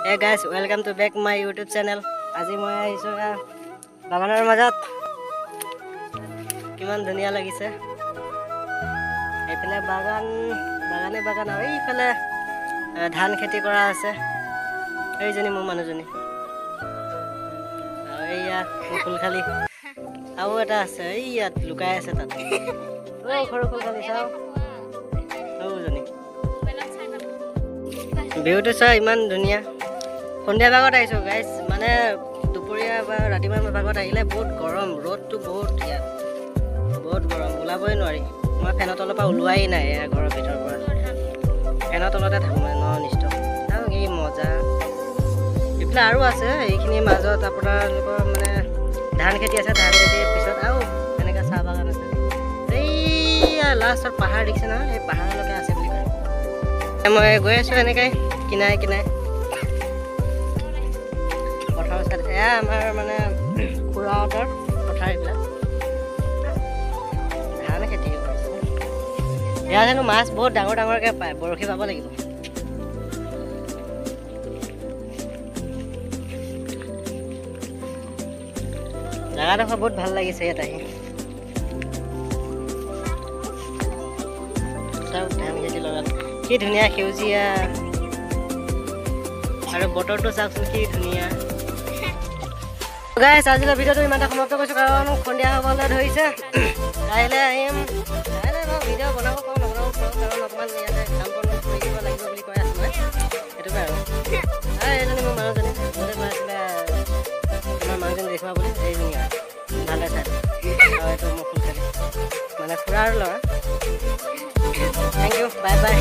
Hey guys, welcome to back my YouTube channel. আজি মই আহিছো বাগানৰ মাজত কিমান ধুনীয়া লাগিছে এইফালে বাগানে আৰু এইফালে ধান খেতি কৰা আছে এইজনী মোৰ মানুহজনী আৰু এইয়া ফুলখালি আৰু এটা আছে এইয়াত লুকাই আছে তাত ও সৰু ফুলখালি চাও ওজনী ভিউটো চাই ইমান ধুনীয়া সন্ধিয়া ভাগত আহিছো গাইজ মানে দুপৰীয়া বা ৰাতিপুৱা ভাগত আহিলে বহুত গৰম ৰ'দটো বহুত গৰম ওলাবই নোৱাৰি মই ফেনৰ তলৰ পৰা ওলোৱাই নাই ঘৰৰ ভিতৰৰ পৰা ফেনৰ তলতে থাকোঁ মানে নিশ্চয় আৰু এই মজা এইফালে আৰু আছে এইখিনিৰ মাজত আপোনালোকৰ মানে ধান খেতি আছে ধান খেতিৰ পিছত আৰু এনেকৈ চাহ বাগান আছে এইয়া লাষ্টত পাহাৰ দেখিছে নহয় এই পাহাৰলৈকে আছে বুলি কয় মই গৈ আছোঁ এনেকৈ কিনাই পথাৰৰ চাইড এয়া আমাৰ মানে খুৰাহঁতৰ পথাৰ এইবিলাক ধান খেতি কৰিছে এয়া জানো মাছ বহুত ডাঙৰকৈ পায় বৰশী পাব লাগিব জেগাডোখৰ বহুত ভাল লাগিছে ইয়াত আহি চব ধান খেতি লগালে কি ধুনীয়া সেউজীয়া আৰু বতৰটো চাওকচোন কি ধুনীয়া গাইজ আজিলৈ ভিডিঅ'টো ইমানটা সমাপ্ত কৰিছোঁ কাৰণ সন্ধিয়া হ'বলৈ ধৰিছে কাইলৈ আহিম কাইলৈ মই ভিডিঅ' বনাব পাৰোঁ নবনাব পাৰোঁ কাৰণ অকণমান ইয়াতে কাম বন কৰি দিব লাগিব বুলি কৈ আছোঁ মই সেইটোকে আৰু এইজনী মোৰ মানুহজনী মোলৈ কৈ আছিলে তোমাৰ মানুহজনী দেখুওৱা বুলি এইজনী আৰু ভালে চাই আৰু এইটো মোৰ ফুলখালি মানে খুৰাৰ ল'ৰা থেংক ইউ বাই